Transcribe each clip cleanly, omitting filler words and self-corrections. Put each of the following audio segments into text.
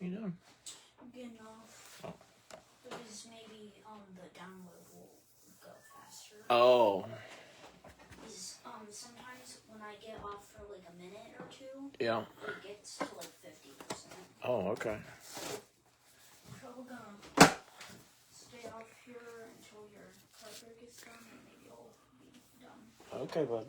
you doing? I'm getting off. Oh. Because maybe the download will go faster. Oh. Because sometimes when I get off for like a minute or two, yeah, it gets to like 50%. Oh, okay. So we're gonna stay off here until your carpet gets done, and maybe you'll be done. Okay, bud.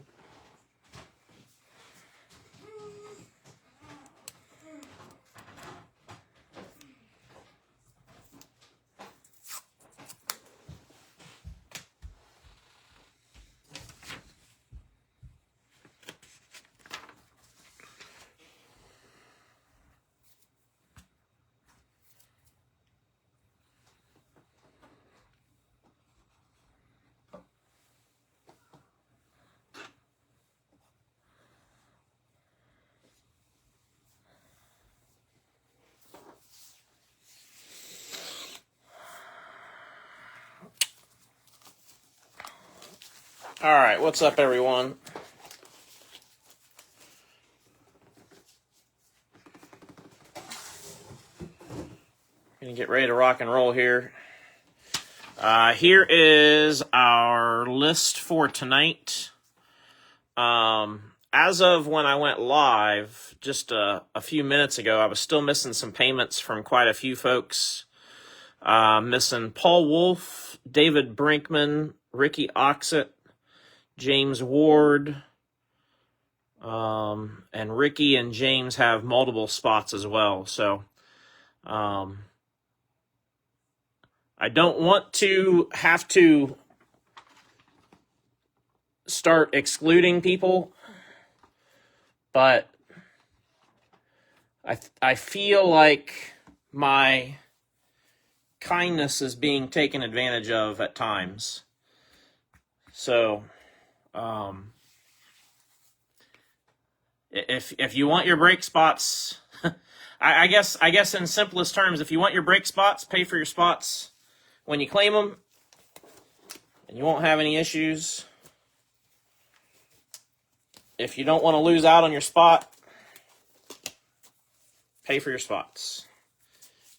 All right, what's up, everyone? Gonna get ready to rock and roll here. Here is our list for tonight. As of when I went live, just a few minutes ago, I was still missing some payments from quite a few folks. Missing Paul Wolf, David Brinkman, Ricky Oxett, James Ward, and Ricky and James have multiple spots as well. So, I don't want to have to start excluding people, but I feel like my kindness is being taken advantage of at times. So, if you want your break spots, I guess in simplest terms, if you want your break spots, pay for your spots when you claim them, and you won't have any issues. If you don't want to lose out on your spot, pay for your spots,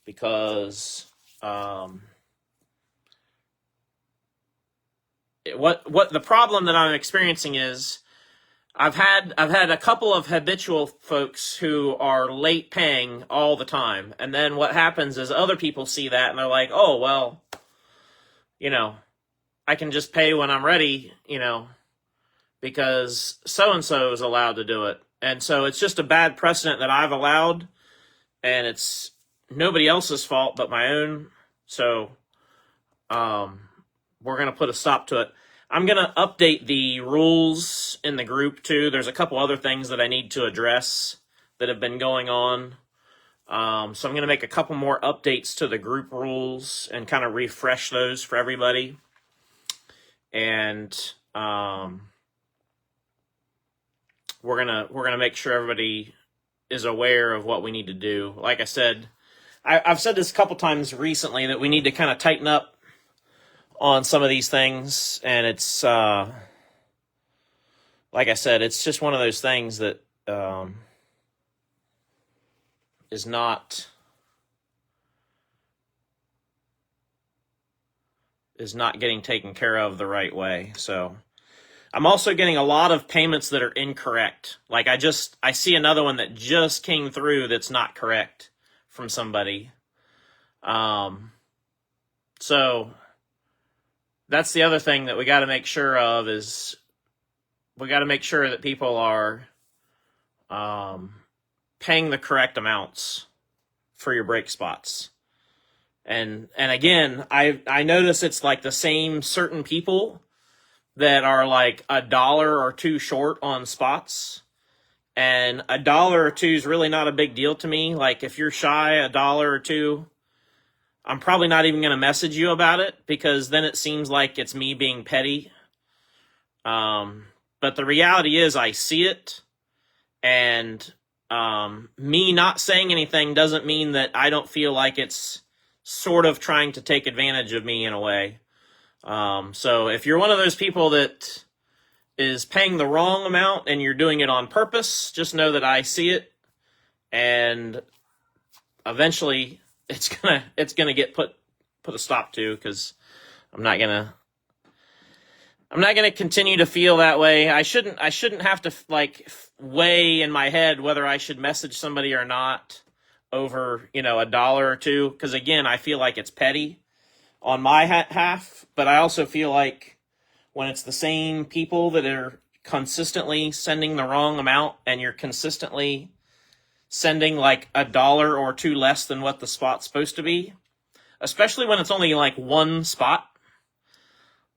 because what the problem that I'm experiencing is I've had a couple of habitual folks who are late paying all the time, and then what happens is other people see that and they're like, oh, well, I can just pay when I'm ready, because so-and-so is allowed to do it. And so it's just a bad precedent that I've allowed, and it's nobody else's fault but my own. So we're going to put a stop to it. I'm going to update the rules in the group, too. There's a couple other things that I need to address that have been going on. So I'm going to make a couple more updates to the group rules and kind of refresh those for everybody. And we're gonna make sure everybody is aware of what we need to do. Like I said, I've said this a couple times recently that we need to kind of tighten up on some of these things, and it's like I said, it's just one of those things that is not getting taken care of the right way. So I'm also getting a lot of payments that are incorrect. Like I see another one that just came through that's not correct from somebody. So that's the other thing that we got to make sure of, is we got to make sure that people are paying the correct amounts for your break spots. And again, I notice it's like the same certain people that are like $1 or $2 short on spots. And $1 or $2 is really not a big deal to me. Like if you're shy $1 or $2, I'm probably not even going to message you about it, because then it seems like it's me being petty. But the reality is I see it, and me not saying anything doesn't mean that I don't feel like it's sort of trying to take advantage of me in a way. So if you're one of those people that is paying the wrong amount and you're doing it on purpose, just know that I see it, and eventually it's gonna get put a stop to, because I'm not gonna continue to feel that way. I shouldn't have to like weigh in my head whether I should message somebody or not over, you know, $1 or $2, because again, I feel like it's petty on my half, but I also feel like when it's the same people that are consistently sending the wrong amount, and you're consistently sending like $1 or $2 less than what the spot's supposed to be, especially when it's only like one spot.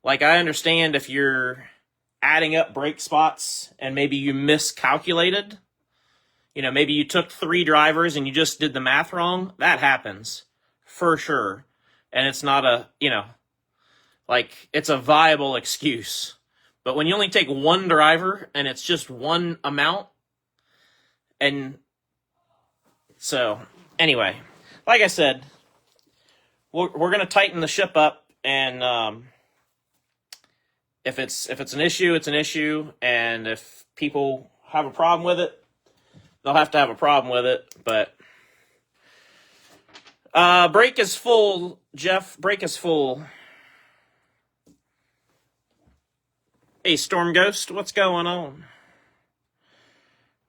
Like, I understand if you're adding up break spots and maybe you miscalculated, you know, maybe you took 3 drivers and you just did the math wrong. That happens for sure. And it's not a, you know, like, it's a viable excuse. But when you only take 1 driver and it's just one amount, and so anyway, like I said, we're going to tighten the ship up, and if it's an issue, it's an issue, and if people have a problem with it, they'll have to have a problem with it. But break is full, Jeff. Break is full. Hey, Storm Ghost, what's going on?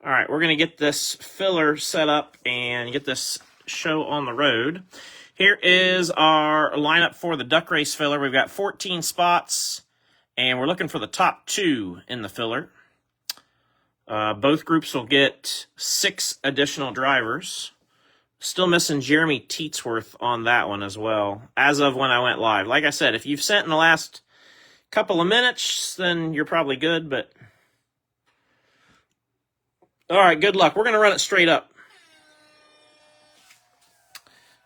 All right, we're going to get this filler set up and get this show on the road. Here is our lineup for the Duck Race filler. We've got 14 spots, and we're looking for the top 2 in the filler. Both groups will get 6 additional drivers. Still missing Jeremy Teetsworth on that one as well, as of when I went live. Like I said, if you've sent in the last couple of minutes, then you're probably good, but all right, good luck. We're going to run it straight up.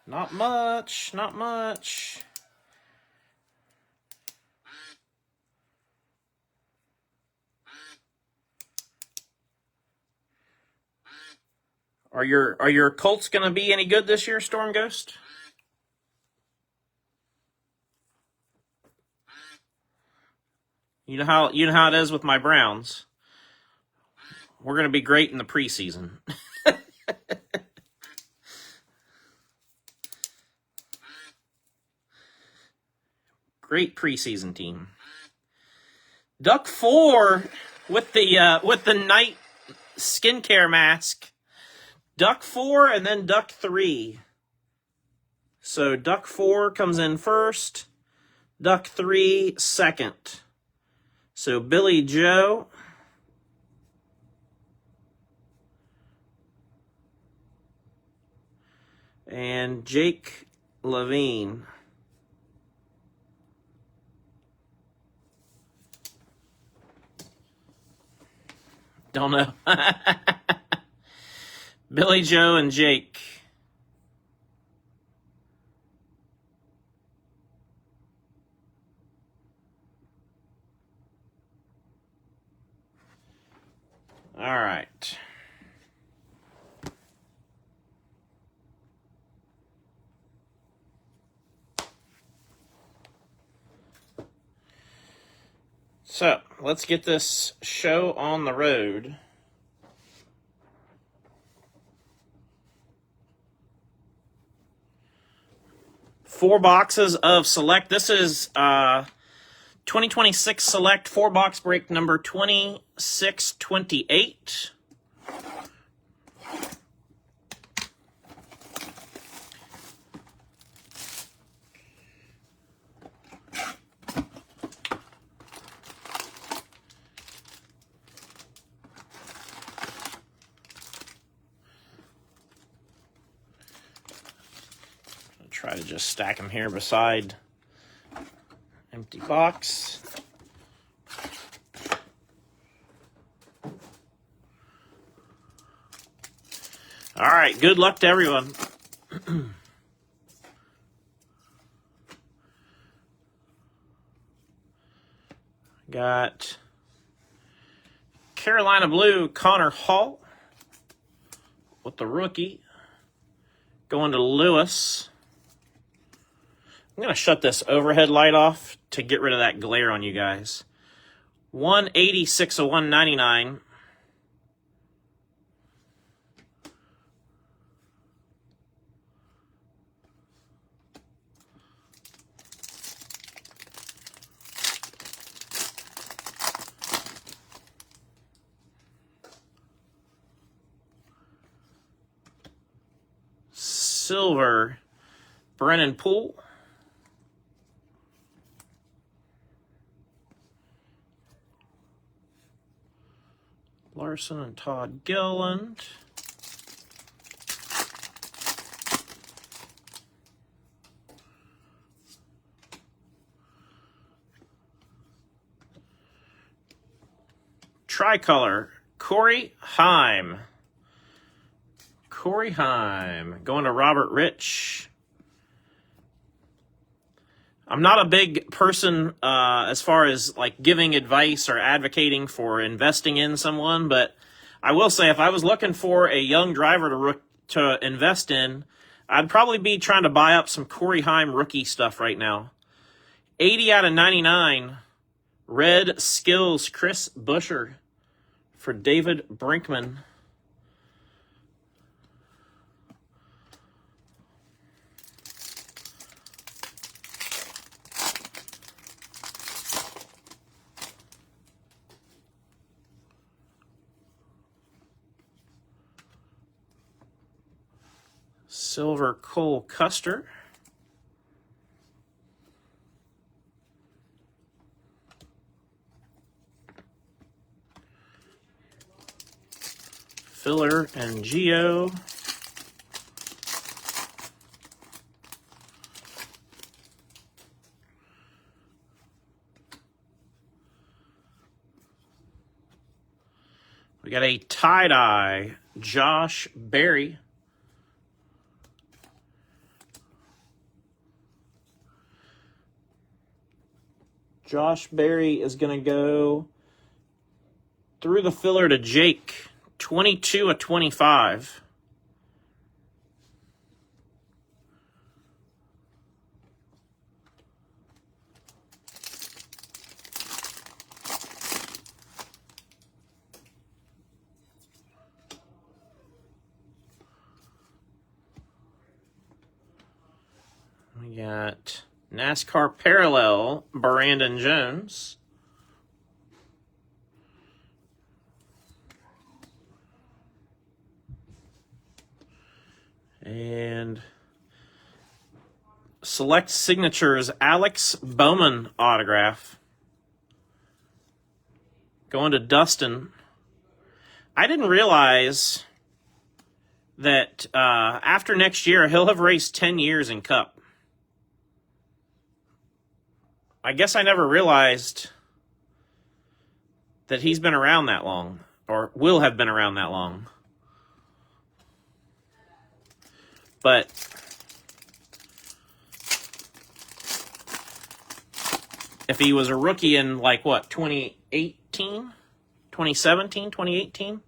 Not much. Are your Colts going to be any good this year, Storm Ghost? You know how it is with my Browns. We're going to be great in the preseason. Great preseason team. Duck 4 with the night skincare mask. Duck 4 and then Duck 3. So Duck 4 comes in first. Duck 3 second. So Billy Joe. And Jake Levine. Don't know. Billy Joe and Jake. All right. So, let's get this show on the road. Four boxes of Select. This is 2026 Select 4-box break number 2628. Try to just stack them here beside empty box. All right, good luck to everyone. Got Carolina Blue, Connor Hall with the rookie. Going to Lewis. I'm going to shut this overhead light off to get rid of that glare on you guys. 186 of 199. silver, Brennan Poole. Larson and Todd Gilliland. Tricolor, Corey Heim. Corey Heim. Going to Robert Rich. I'm not a big person as far as like giving advice or advocating for investing in someone, but I will say if I was looking for a young driver to invest in, I'd probably be trying to buy up some Corey Heim rookie stuff right now. 80 out of 99. Red Skills, Chris Buescher for David Brinkman. Silver Cole Custer. Filler and Geo. We got a tie-dye Josh Berry. Josh Berry is going to go through the filler to Jake. 22 of 25. We got NASCAR Parallel, Brandon Jones. And Select Signatures, Alex Bowman autograph. Going to Dustin. I didn't realize that after next year, he'll have raced 10 years in Cup. I guess I never realized that he's been around that long, or will have been around that long. But if he was a rookie in, like, what, 2018, 2017, 2018,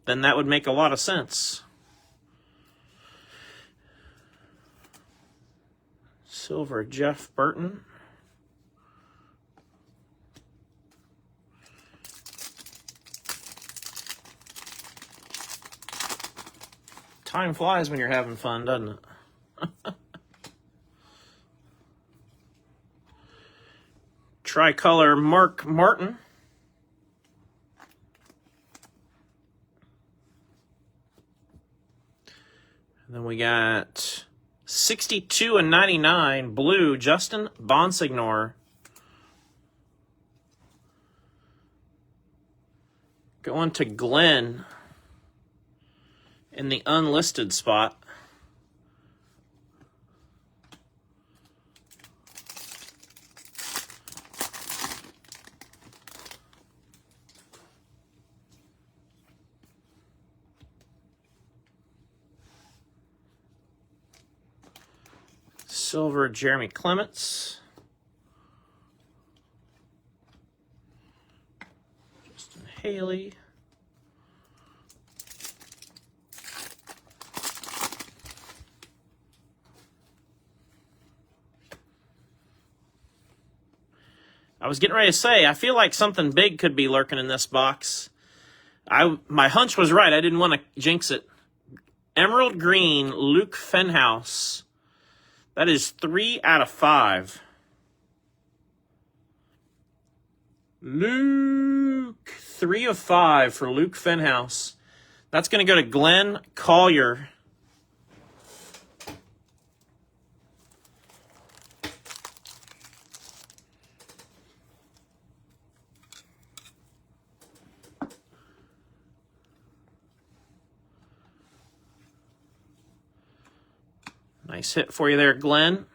then that would make a lot of sense. Silver Jeff Burton. Time flies when you're having fun, doesn't it? Tricolor Mark Martin. And then we got 62 and 99 blue Justin Bonsignor. Going to Glenn in the unlisted spot. Silver Jeremy Clements. Justin Haley. I was getting ready to say, I feel like something big could be lurking in this box. My hunch was right. I didn't want to jinx it. Emerald Green, Luke Fenhouse. That is 3 out of 5. Luke, 3 of 5 for Luke Fenhouse. That's going to go to Glenn Collier. Nice hit for you there, Glenn.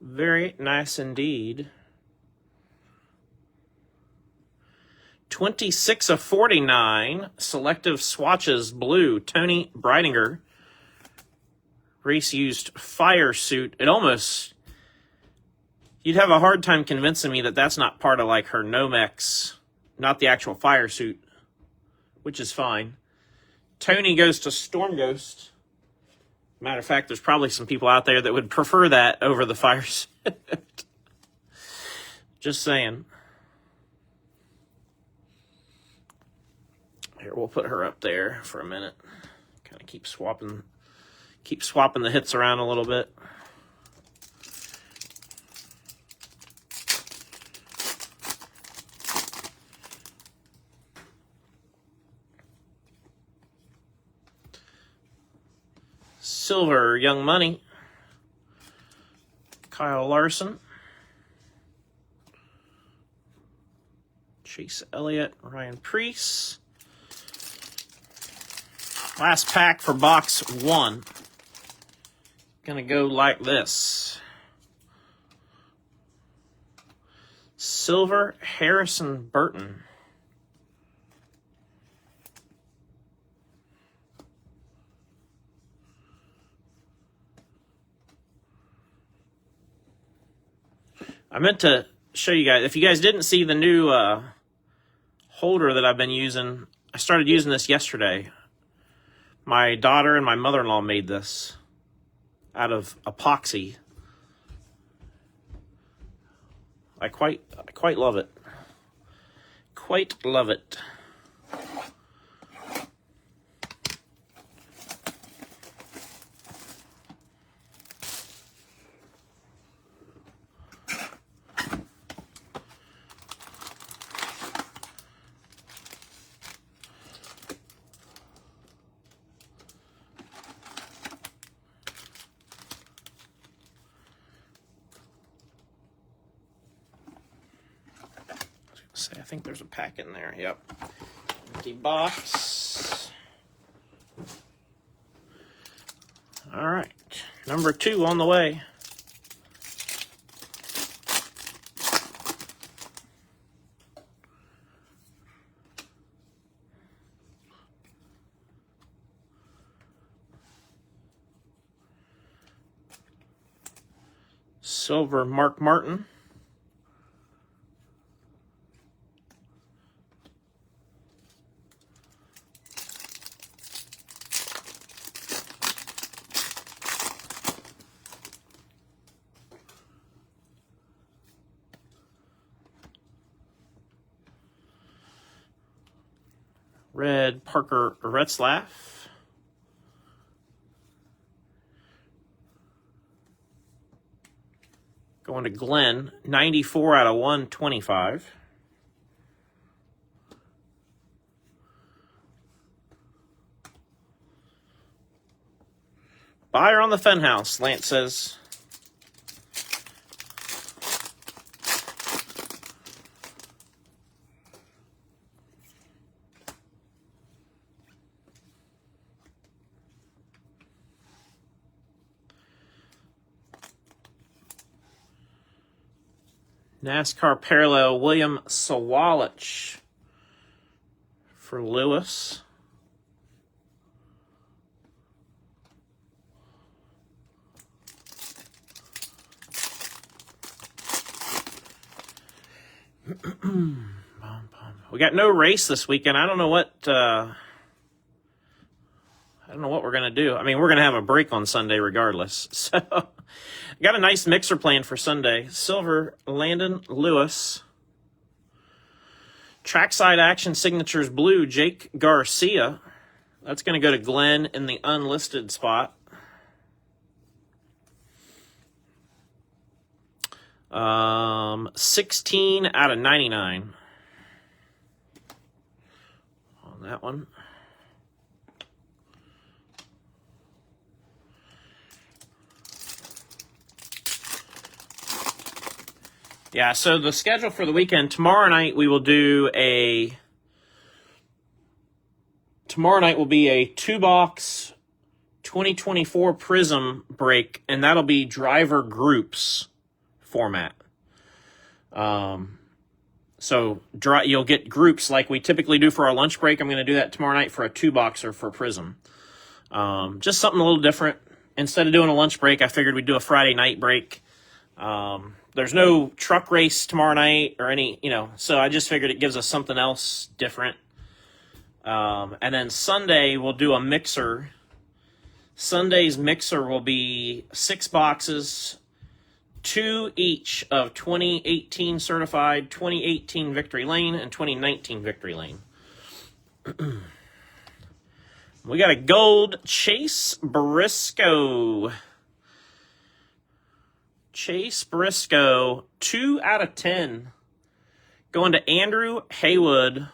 Very nice indeed. 26 of 49. Selective swatches, blue. Tony Breidinger. Race used fire suit. It almost... You'd have a hard time convincing me that that's not part of like her Nomex, not the actual fire suit, which is fine. Tony goes to Storm Ghost. Matter of fact, there's probably some people out there that would prefer that over the fire suit. Just saying. Here, we'll put her up there for a minute. Kind of keep swapping the hits around a little bit. Silver, Young Money. Kyle Larson. Chase Elliott, Ryan Preece. Last pack for box 1. Gonna go like this. Silver, Harrison Burton. I meant to show you guys, if you guys didn't see the new holder that I've been using, I started using this yesterday. My daughter and my mother-in-law made this out of epoxy. I quite love it. Quite love it. I think there's a pack in there. Yep. Empty box. All right. Number 2 on the way. Silver, Mark Martin. Red, Parker Retzlaff. Going to Glenn, 94 out of 125. Buyer on the Fenhouse, Lance says. NASCAR parallel, William Sawalich for Lewis. We got no race this weekend. I don't know what we're gonna do. I mean, we're gonna have a break on Sunday regardless. So, got a nice mixer plan for Sunday. Silver, Landon Lewis. Trackside action signatures, blue, Jake Garcia. That's gonna go to Glenn in the unlisted spot. 16 out of 99 on that one. Yeah, so the schedule for the weekend, tomorrow night we will do a tomorrow night will be a 2-box 2024 Prism break, and that'll be driver groups format. So you'll get groups like we typically do for our lunch break. I'm going to do that tomorrow night for a 2-boxer for Prism. Just something a little different. Instead of doing a lunch break, I figured we'd do a Friday night break. There's no truck race tomorrow night or any, so I just figured it gives us something else different. And then Sunday we'll do a mixer. Sunday's mixer will be 6 boxes, 2 each of 2018 certified, 2018 Victory Lane, and 2019 Victory Lane. We got a gold Chase Briscoe. Chase Briscoe, 2 out of 10. Going to Andrew Haywood.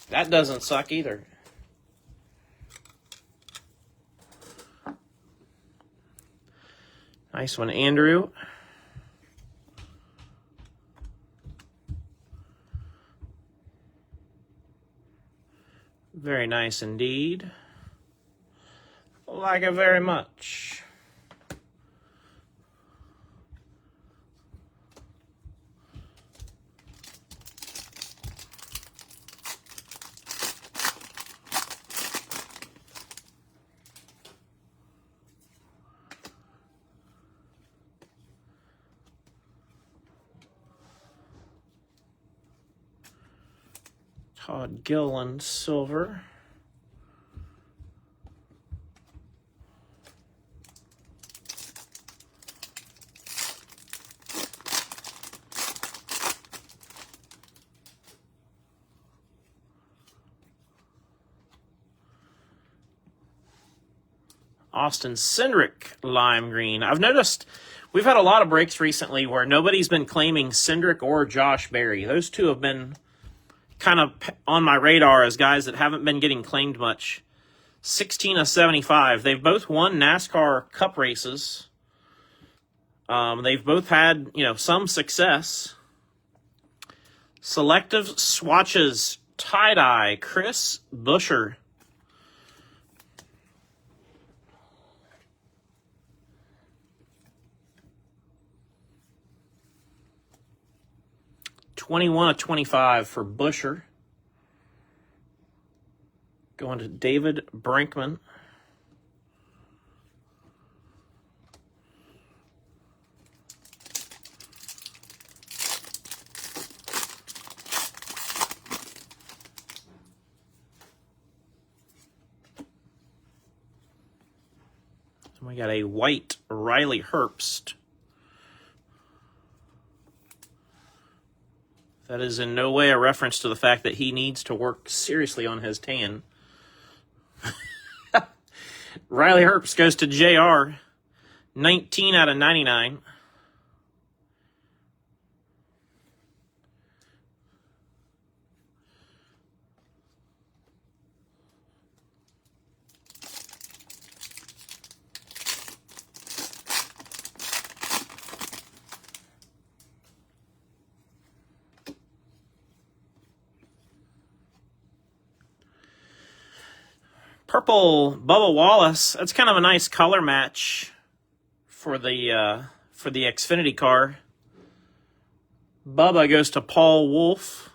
That doesn't suck either. Nice one, Andrew. Very nice indeed. Like it very much. Todd Gilliland, silver. Austin Cindric, lime green. I've noticed we've had a lot of breaks recently where nobody's been claiming Cindric or Josh Berry. Those two have been kind of on my radar as guys that haven't been getting claimed much. 16 of 75. They've both won NASCAR Cup races. They've both had, some success. Selective swatches, tie-dye, Chris Buescher. (21 of 25) for Buescher. Going to David Brinkman. And we got a white Riley Herbst. That is in no way a reference to the fact that he needs to work seriously on his tan. Riley Herbst goes to JR. 19 out of 99. Purple Bubba Wallace. That's kind of a nice color match for the Xfinity car. Bubba goes to Paul Wolfe.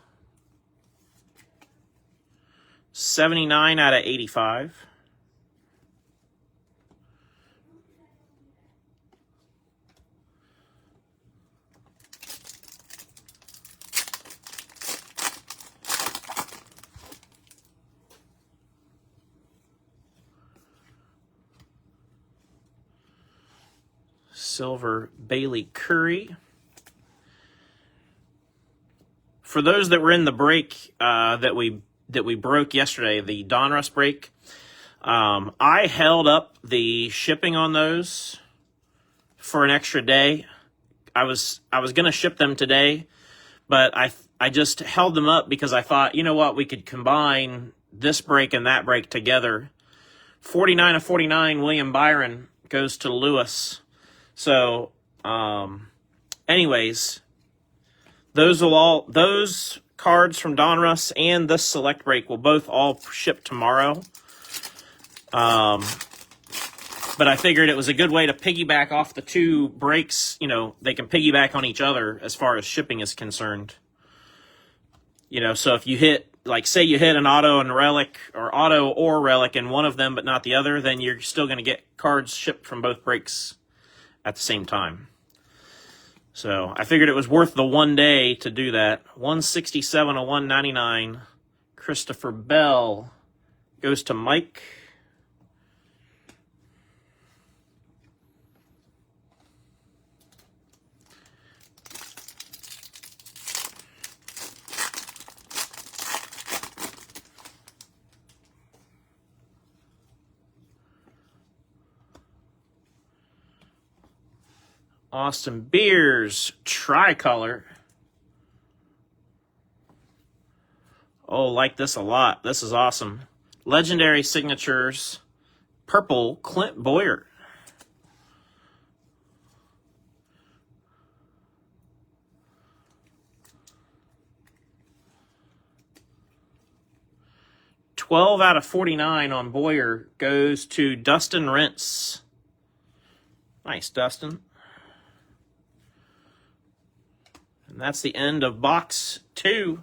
79 out of 85. Silver Bailey Curry. For those that were in the break that we broke yesterday, the Donruss break, I held up the shipping on those for an extra day. I was going to ship them today, but I just held them up because I thought, you know what, we could combine this break and that break together. 49 of 49, William Byron goes to Lewis. So, anyways, those cards from Donruss and this select break will both all ship tomorrow. But I figured it was a good way to piggyback off the two breaks. You know, they can piggyback on each other as far as shipping is concerned. You know, so if you hit, like, say you hit an auto and relic, or auto or relic in one of them but not the other, then you're still going to get cards shipped from both breaks at the same time. So I figured it was worth the one day to do that. 167 of 199. Christopher Bell goes to Mike. Austin Beers, tricolor. Oh, like this a lot. This is awesome. Legendary signatures. Purple, Clint Boyer. $12 out of 49 on Boyer goes to Dustin Rentz. Nice, Dustin. And that's the end of box 2.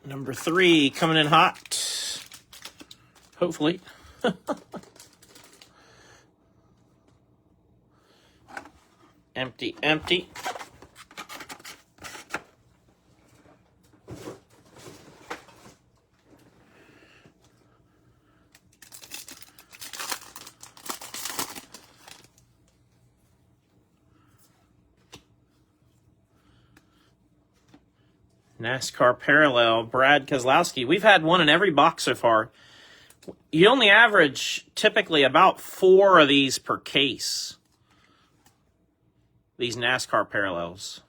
Number 3 coming in hot. Hopefully. Empty, empty. NASCAR parallel, Brad Keselowski. We've had one in every box so far. You only average typically about 4 of these per case. These NASCAR parallels.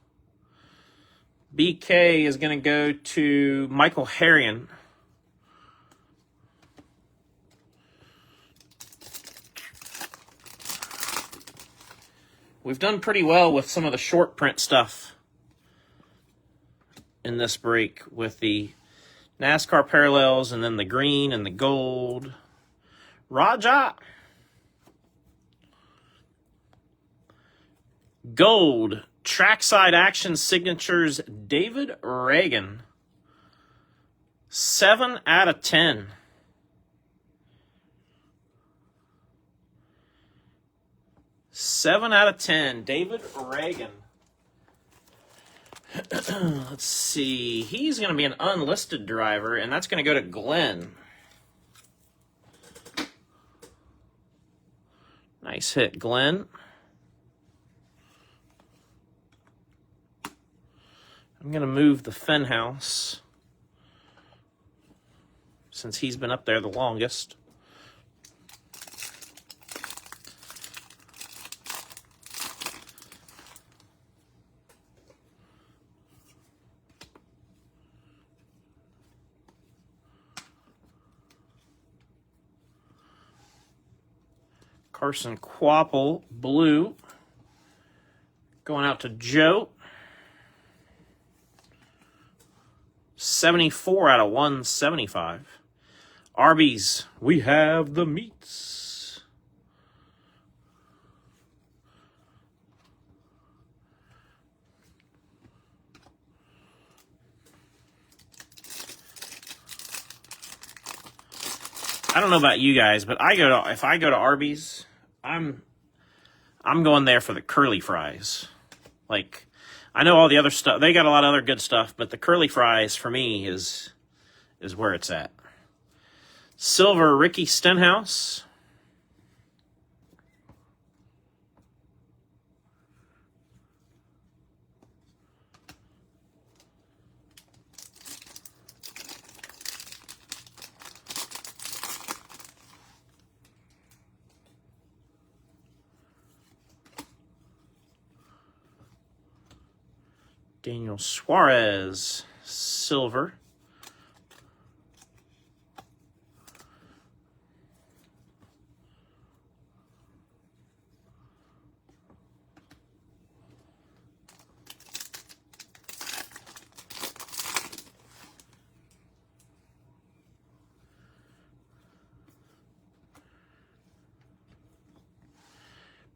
BK is going to go to Michael Harrion. We've done pretty well with some of the short print stuff in this break with the NASCAR parallels and then the green and the gold. Raja. Gold. Trackside action signatures, David Reagan. 7 out of 10. 7 out of 10. David Reagan. Let's see. He's going to be an unlisted driver, and that's going to go to Glenn. Nice hit, Glenn. I'm going to move the Fenn house since he's been up there the longest. Carson Quapple, blue. Going out to Joe. 74 out of 175. Arby's, we have the meats. I don't know about you guys, but if I go to Arby's, I'm going there for the curly fries. Like, I know all the other stuff. They got a lot of other good stuff, but the curly fries for me is where it's at. Silver, Ricky Stenhouse. Daniel Suarez, silver.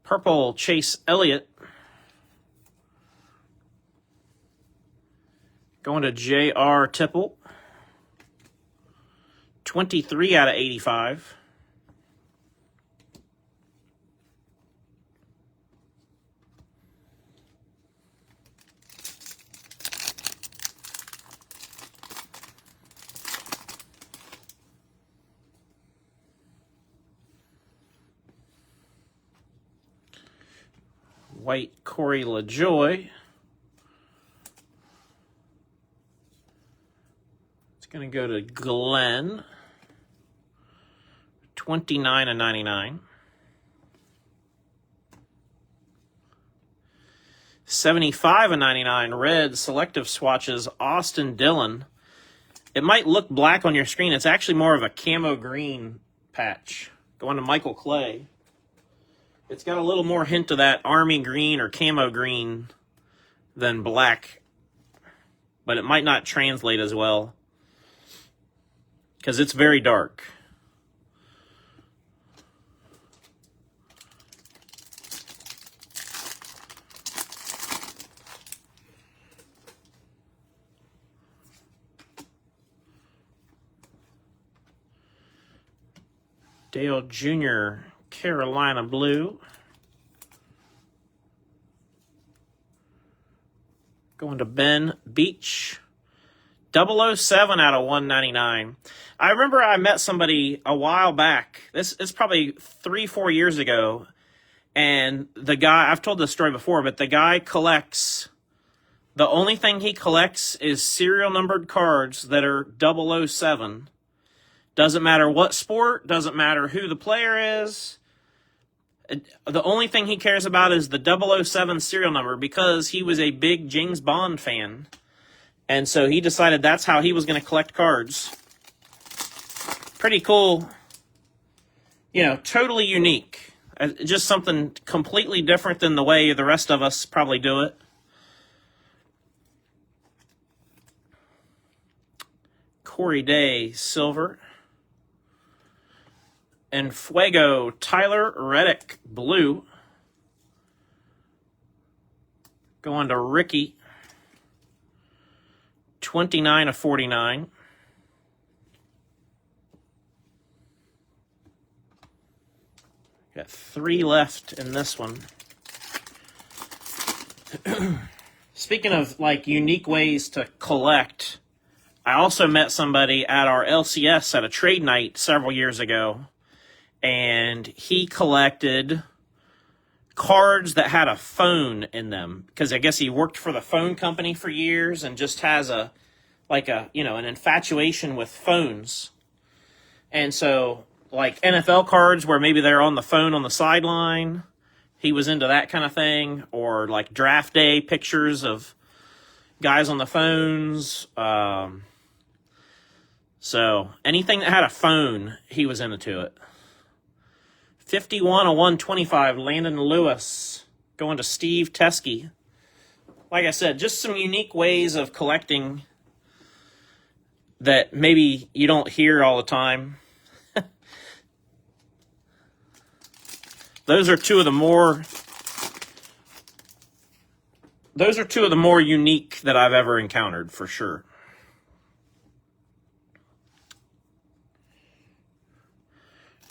Purple, Chase Elliott. Going to J.R. Tipple. 23 out of 85. White, Corey LaJoy. It's going to go to Glenn. 29 of 99. 75 of 99. Red selective swatches, Austin Dillon. It might look black on your screen. It's actually more of a camo green patch. Going to Michael Clay. It's got a little more hint of that army green or camo green than black, but it might not translate as well because it's very dark. Dale Jr., Carolina blue. Going to Ben Beach. 007 out of 199. I remember I met somebody a while back. This is probably 3-4 years ago. And the guy, I've told this story before, but the guy collects, the only thing he collects is serial numbered cards that are 007. Doesn't matter what sport, doesn't matter who the player is. The only thing he cares about is the 007 serial number because he was a big James Bond fan. And so he decided that's how he was going to collect cards. Pretty cool. You know, totally unique. Just something completely different than the way the rest of us probably do it. Corey Day, silver. And Fuego, Tyler Reddick, blue. Going to Ricky. 29 of 49. Got 3 left in this one. Speaking of like unique ways to collect, I also met somebody at our LCS at a trade night several years ago. And he collected cards that had a phone in them because I guess he worked for the phone company for years and just has an infatuation with phones. And so like NFL cards where maybe they're on the phone on the sideline, he was into that kind of thing, or like draft day pictures of guys on the phones. So anything that had a phone, he was into it. 51 of 125, Landon Lewis, going to Steve Teskey. Like I said, just some unique ways of collecting that maybe you don't hear all the time. Those are two of the more unique that I've ever encountered, for sure.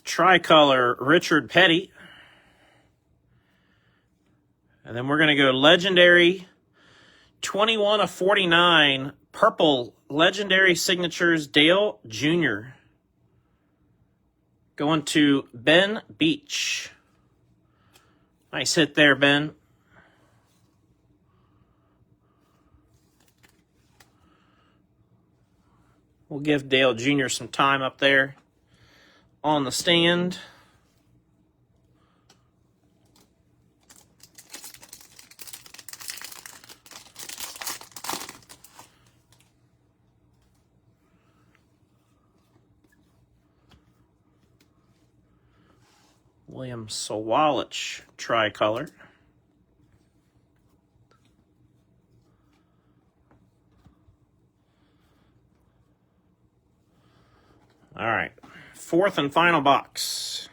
Tricolor, Richard Petty. And then we're going to go legendary, 21 of 49, purple, legendary signatures, Dale Jr. Going to Ben Beach. Nice hit there, Ben. We'll give Dale Jr. some time up there on the stand. William Sawalich tricolor. All right, fourth and final box.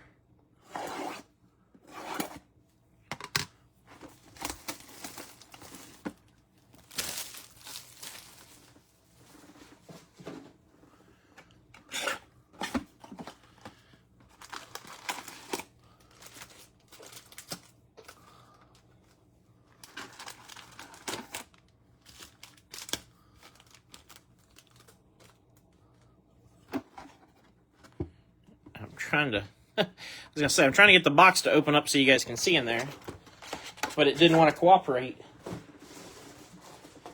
Trying to, I was gonna say, I'm trying to get the box to open up so you guys can see in there, but it didn't want to cooperate.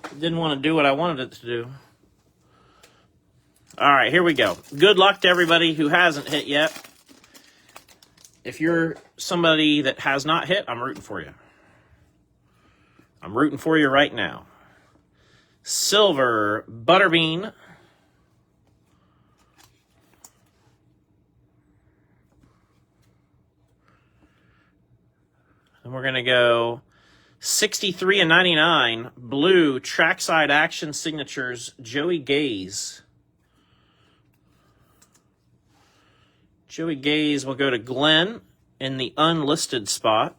It didn't want to do what I wanted it to do. All right, here we go. Good luck to everybody who hasn't hit yet. If you're somebody that has not hit, I'm rooting for you. I'm rooting for you right now. Silver Butterbean. And we're going to go 63 and 99, blue trackside action signatures, Joey Gaze. Joey Gaze will go to Glenn in the unlisted spot.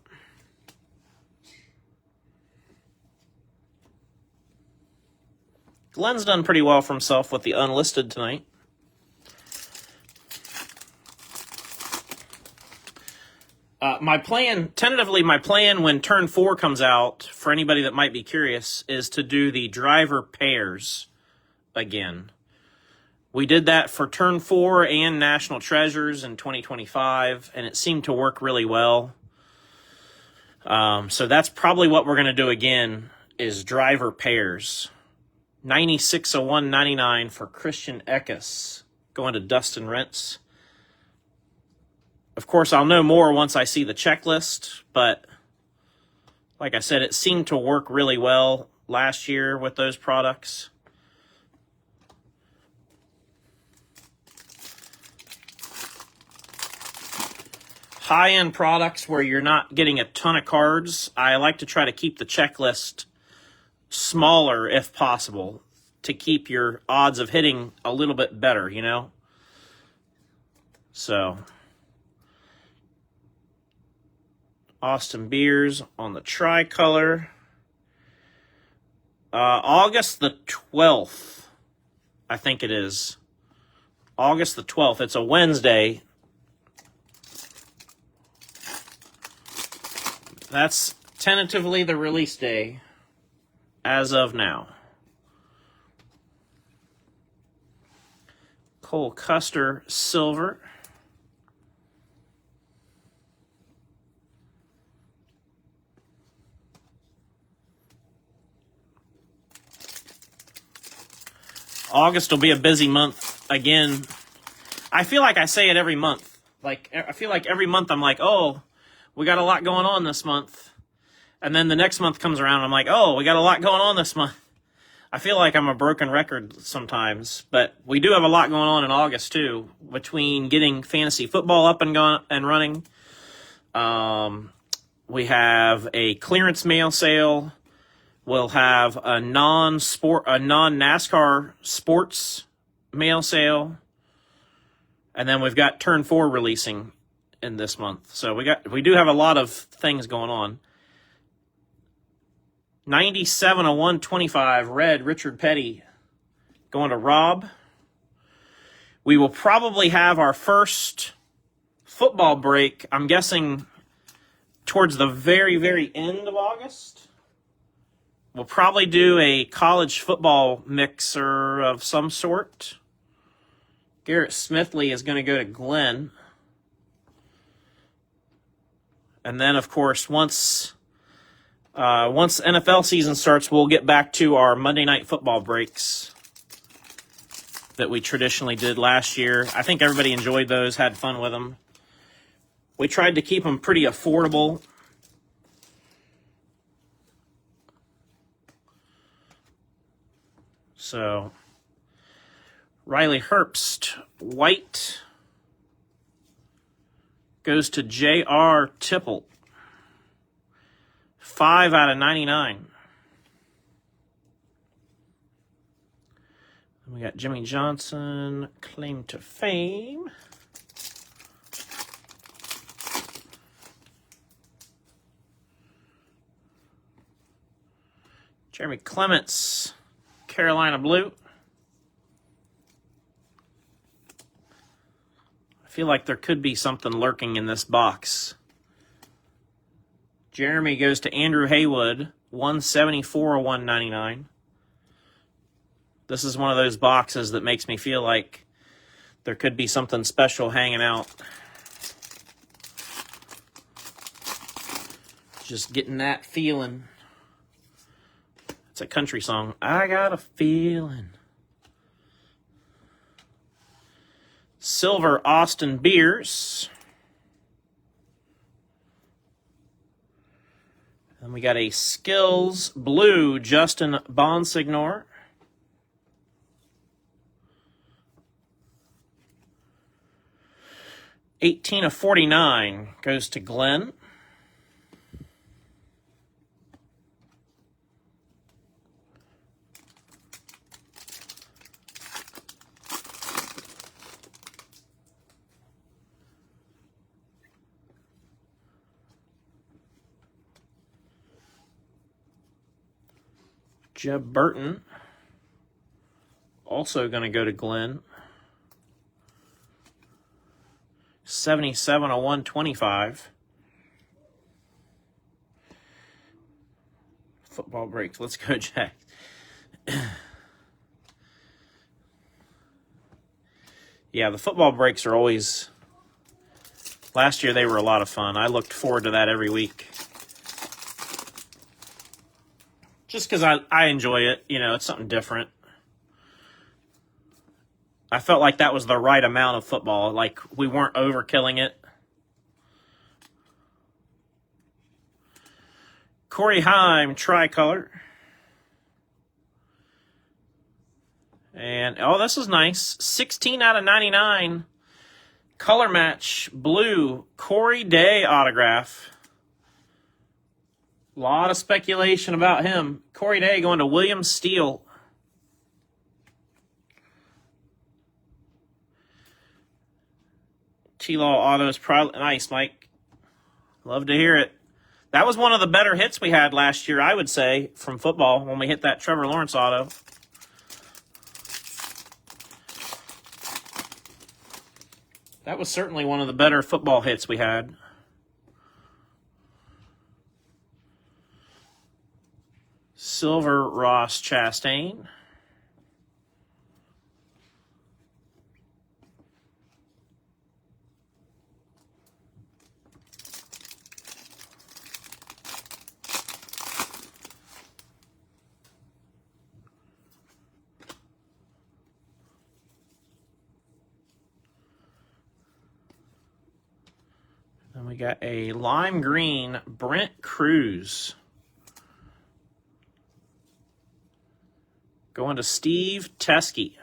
Glenn's done pretty well for himself with the unlisted tonight. My plan when turn 4 comes out, for anybody that might be curious, is to do the driver pairs again. We did that for turn 4 and National Treasures in 2025, and it seemed to work really well. So that's probably what we're going to do again, is driver pairs. 96/199 for Christian Eckes, going to Dustin Rentz. Of course, I'll know more once I see the checklist, but like I said, it seemed to work really well last year with those products. High-end products where you're not getting a ton of cards, I like to try to keep the checklist smaller if possible to keep your odds of hitting a little bit better, you know? So Austin Beers on the tricolor. August the 12th, I think it is. August the 12th. It's a Wednesday. That's tentatively the release day as of now. Cole Custer silver. August will be a busy month again. I feel like I say it every month. Like, I feel like every month I'm like, oh, we got a lot going on this month. And then the next month comes around, I'm like, oh, we got a lot going on this month. I feel like I'm a broken record sometimes, but we do have a lot going on in August too, between getting fantasy football up and running. We have a clearance mail sale. We'll have a non-NASCAR sports mail sale. And then we've got turn 4 releasing in this month. So we do have a lot of things going on. 97/125 red Richard Petty going to Rob. We will probably have our first football break, I'm guessing, towards the very, very end of August. We'll probably do a college football mixer of some sort. Garrett Smithley is going to go to Glenn. And then, of course, once NFL season starts, we'll get back to our Monday Night Football breaks that we traditionally did last year. I think everybody enjoyed those, had fun with them. We tried to keep them pretty affordable. So, Riley Herbst, white. goes to J.R. Tipple. 5 out of 99. We got Jimmy Johnson, claim to fame. Jeremy Clements, Carolina Blue. I feel like there could be something lurking in this box. Jeremy goes to Andrew Haywood, 174 or 199. This is one of those boxes that makes me feel like there could be something special hanging out. Just getting that feeling. It's a country song. I got a feeling. Silver Austin Beers. And we got a Skills Blue Justin Bonsignor. $18 of $49 goes to Glenn. Jeb Burton, also going to go to Glenn. 77 of 125. Football breaks. Let's go, Jack. Yeah, the football breaks are always... Last year they were a lot of fun. I looked forward to that every week. Just because I enjoy it. You know, it's something different. I felt like that was the right amount of football. Like, we weren't overkilling it. Corey Heim, tricolor. And, oh, this is nice. 16 out of 99. Color match, blue, Corey Day autograph. A lot of speculation about him. Corey Day going to William Steele. T-Law Autos, probably nice, Mike. Love to hear it. That was one of the better hits we had last year, I would say, from football when we hit that Trevor Lawrence auto. That was certainly one of the better football hits we had. Silver Ross Chastain. Then we got a lime green Brent Cruz. Going to Steve Teskey.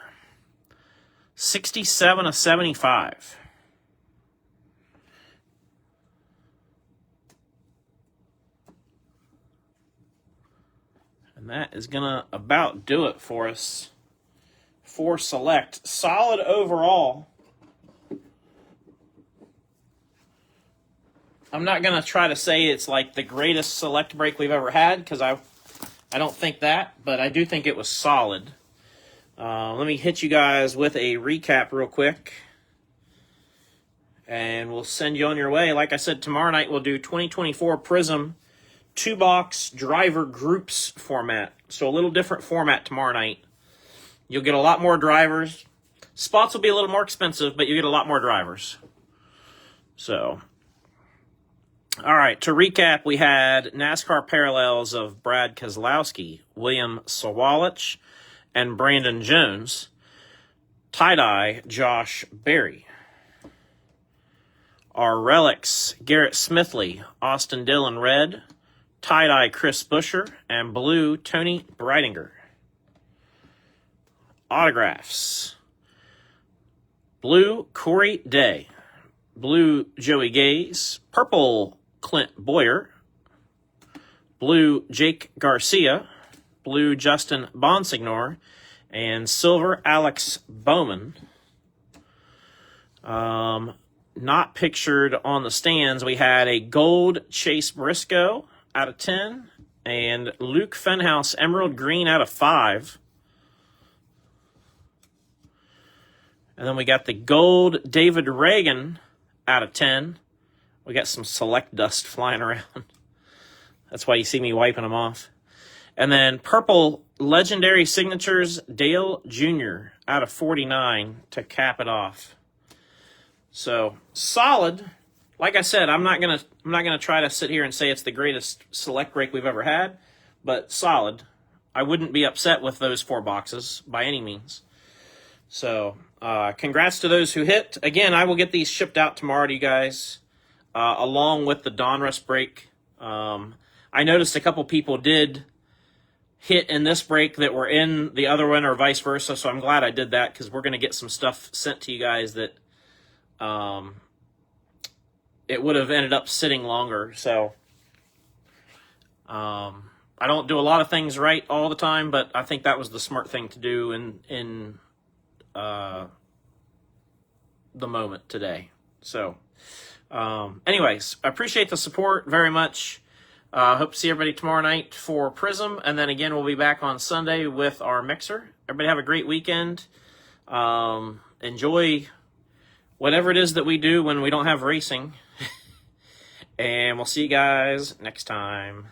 67 of 75. And that is going to about do it for us for Select. Solid overall. I'm not going to try to say it's like the greatest Select break we've ever had, because I don't think that, but I do think it was solid. Let me hit you guys with a recap real quick, and we'll send you on your way. Like I said, tomorrow night we'll do 2024 Prism 2-box driver groups format. So a little different format tomorrow night. You'll get a lot more drivers. Spots will be a little more expensive, but you get a lot more drivers. So... All right, to recap, we had NASCAR parallels of Brad Keselowski, William Sawalich, and Brandon Jones. Tie-dye, Josh Berry. Our relics, Garrett Smithley, Austin Dillon Red, tie-dye, Chris Buescher, and blue, Tony Breitinger. Autographs. Blue, Corey Day. blue Joey Gaze, purple Clint Boyer, blue Jake Garcia, blue Justin Bonsignor, and silver Alex Bowman. Not pictured on the stands, we had a gold Chase Briscoe out of 10, and Luke Fenhouse Emerald Green out of 5. And then we got the gold David Reagan out of 10. We got some select dust flying around. That's why you see me wiping them off. And then purple legendary signatures Dale Jr. out of 49 to cap it off. So solid. Like I said, I'm not gonna try to sit here and say it's the greatest select break we've ever had, but solid. I wouldn't be upset with those 4 boxes by any means. So congrats to those who hit. Again, I will get these shipped out tomorrow to you guys, along with the Donruss break. I noticed a couple people did hit in this break that were in the other one or vice versa, so I'm glad I did that because we're going to get some stuff sent to you guys that it would have ended up sitting longer. So I don't do a lot of things right all the time, but I think that was the smart thing to do in the moment today. So anyways, I appreciate the support very much. Hope to see everybody tomorrow night for Prism, and then again we'll be back on Sunday with our mixer. Everybody have a great weekend. Enjoy whatever it is that we do when we don't have racing. And we'll see you guys next time.